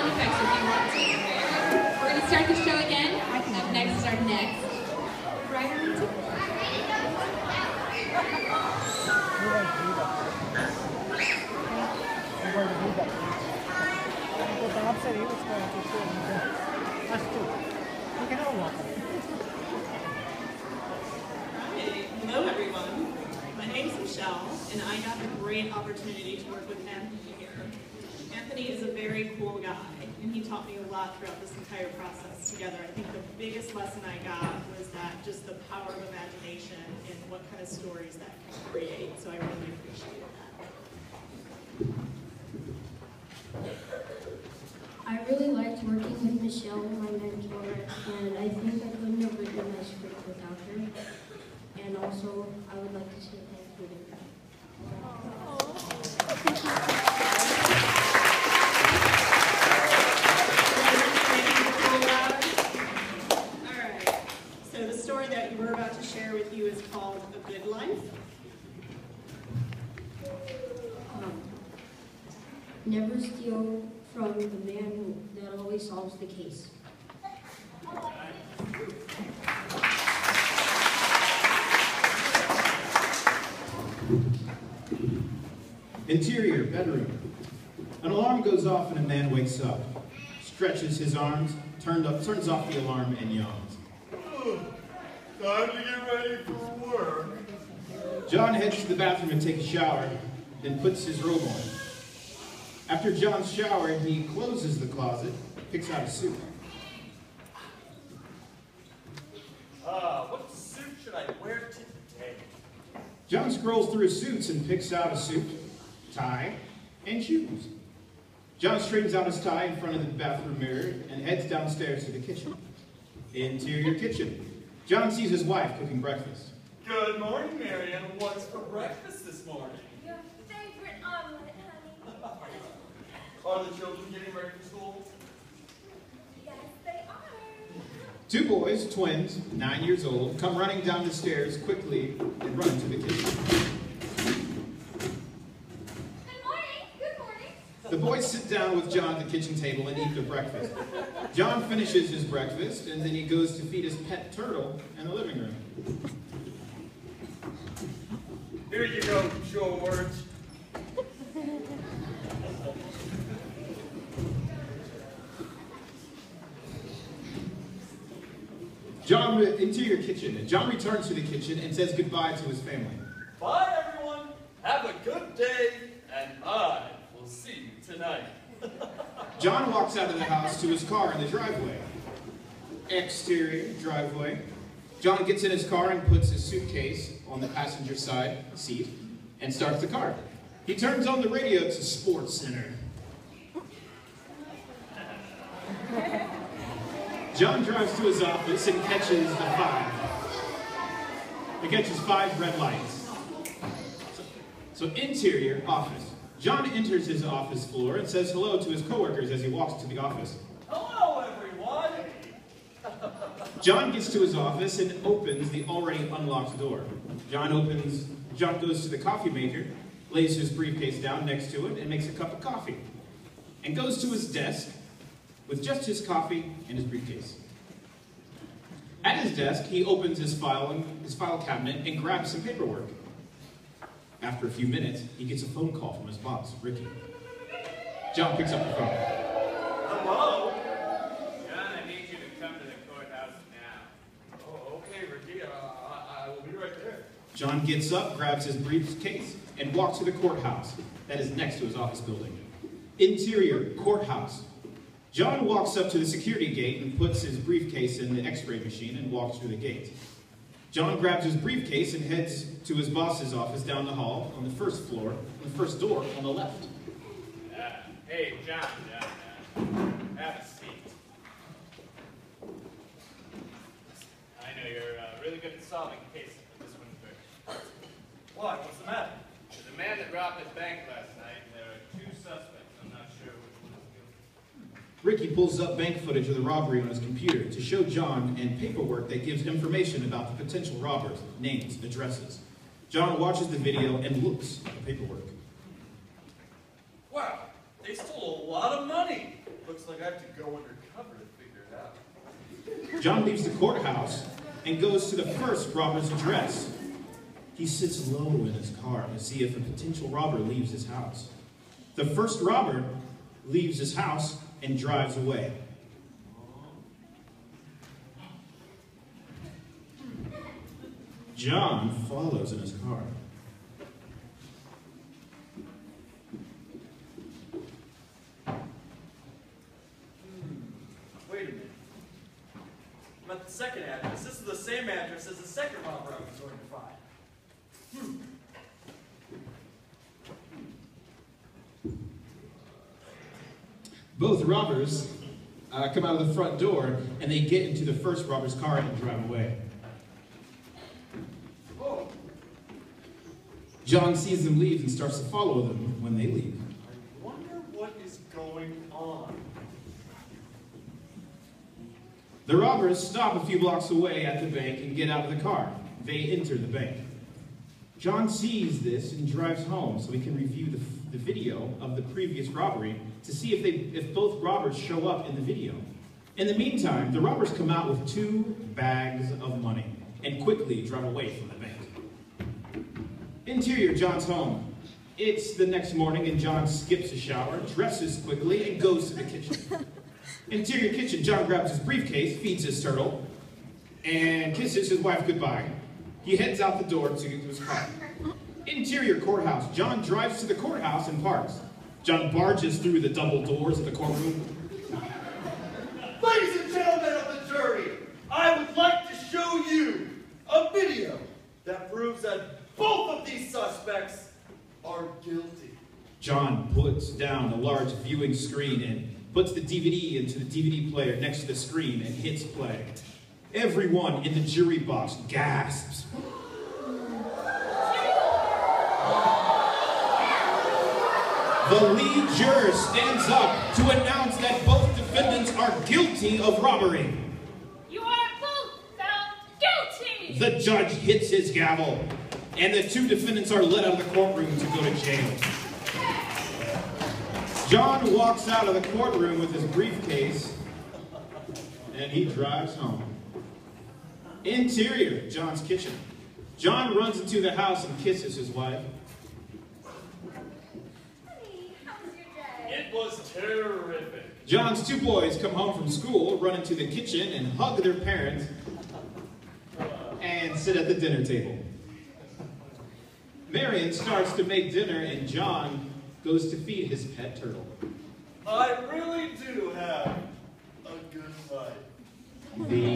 sound effects if you want to. We're going to start the show again. Up next is our next writer. Hello everyone, my name is Michelle and I got the great opportunity to work with Anthony here. Anthony is a very cool guy and he taught me a lot throughout this entire process together. I think the biggest lesson I got was that just the power of imagination and what kind of stories that can create, so I really appreciated that. I really liked working with Michelle, my mentor, and I think I couldn't have written my script without her. And also, I would like to say thank you to her. Alright, so the story that we're about to share with you is called A Good Life. Never steal from the man that always solves the case. Interior bedroom. An alarm goes off and a man wakes up, stretches his arms, turns off the alarm and yawns. Time to get ready for work. John heads to the bathroom to take a shower, then puts his robe on. After John's shower, he closes the closet, picks out a suit. What suit should I wear today? John scrolls through his suits and picks out a suit, tie, and shoes. John straightens out his tie in front of the bathroom mirror and heads downstairs to the kitchen. Interior kitchen. John sees his wife cooking breakfast. Good morning, Marianne. What's for breakfast this morning? Your favorite omelet, honey. Are the children getting ready for school? Yes, they are. Two boys, twins, 9 years old, come running down the stairs quickly and run to the kitchen. Good morning. Good morning. The boys sit down with John at the kitchen table and eat their breakfast. John finishes his breakfast and then he goes to feed his pet turtle in the living room. Here you go, George. Interior kitchen. John returns to the kitchen and says goodbye to his family. Bye, everyone. Have a good day, and I will see you tonight. John walks out of the house to his car in the driveway. Exterior driveway. John gets in his car and puts his suitcase on the passenger side seat and starts the car. He turns on the radio to Sports Center. John drives to his office and catches the 5. He catches 5 red lights. So interior office. John enters his office floor and says hello to his coworkers as he walks to the office. Hello, everyone. John gets to his office and opens the already unlocked door. John goes to the coffee maker, lays his briefcase down next to it, and makes a cup of coffee. And goes to his desk with just his coffee and his briefcase. At his desk, he opens his file cabinet and grabs some paperwork. After a few minutes, he gets a phone call from his boss, Ricky. John picks up the phone. Hello? John, I need you to come to the courthouse now. Oh, okay, Ricky. I will be right there. John gets up, grabs his briefcase, and walks to the courthouse that is next to his office building. Interior, courthouse. John walks up to the security gate and puts his briefcase in the x-ray machine and walks through the gate. John grabs his briefcase and heads to his boss's office down the hall on the first floor, on the first door on the left. Hey, John, have a seat. I know you're really good at solving cases, but this one's very hard. What? What's the matter? There's a man that robbed a bank last night, and there are 2 suspects. I'm not sure which one is guilty. Ricky pulls up bank footage of the robbery on his computer to show John and paperwork that gives information about the potential robbers, names, addresses. John watches the video and looks at the paperwork. Wow, they stole a lot of money. Looks like have to go undercover to figure it out. John leaves the courthouse and goes to the first robber's address. He sits low in his car to see if a potential robber leaves his house. The first robber leaves his house and drives away. John follows in his car. Wait a minute. I'm at the second address. This is the same address as the second robber I was going to find. Both robbers come out of the front door, and they get into the first robber's car and drive away. Whoa. John sees them leave and starts to follow them when they leave. I wonder what is going on. The robbers stop a few blocks away at the bank and get out of the car. They enter the bank. John sees this and drives home so he can review the video of the previous robbery to see if both robbers show up in the video. In the meantime, the robbers come out with 2 bags of money and quickly drive away from the bank. Interior, John's home. It's the next morning and John skips a shower, dresses quickly, and goes to the kitchen. Interior kitchen, John grabs his briefcase, feeds his turtle, and kisses his wife goodbye. He heads out the door to get to his car. Interior courthouse, John drives to the courthouse and parks. John barges through the double doors of the courtroom. Ladies and gentlemen of the jury, I would like to show you a video that proves that both of these suspects are guilty. John puts down a large viewing screen and puts the DVD into the DVD player next to the screen and hits play. Everyone in the jury box gasps. The lead juror stands up to announce that both defendants are guilty of robbery. You are both found guilty! The judge hits his gavel, and the 2 defendants are led out of the courtroom to go to jail. John walks out of the courtroom with his briefcase, and he drives home. Interior, John's kitchen. John runs into the house and kisses his wife. Honey, how was your day? It was terrific. John's 2 boys come home from school, run into the kitchen, and hug their parents, and sit at the dinner table. Marion starts to make dinner, and John goes to feed his pet turtle. I really do have a good life. The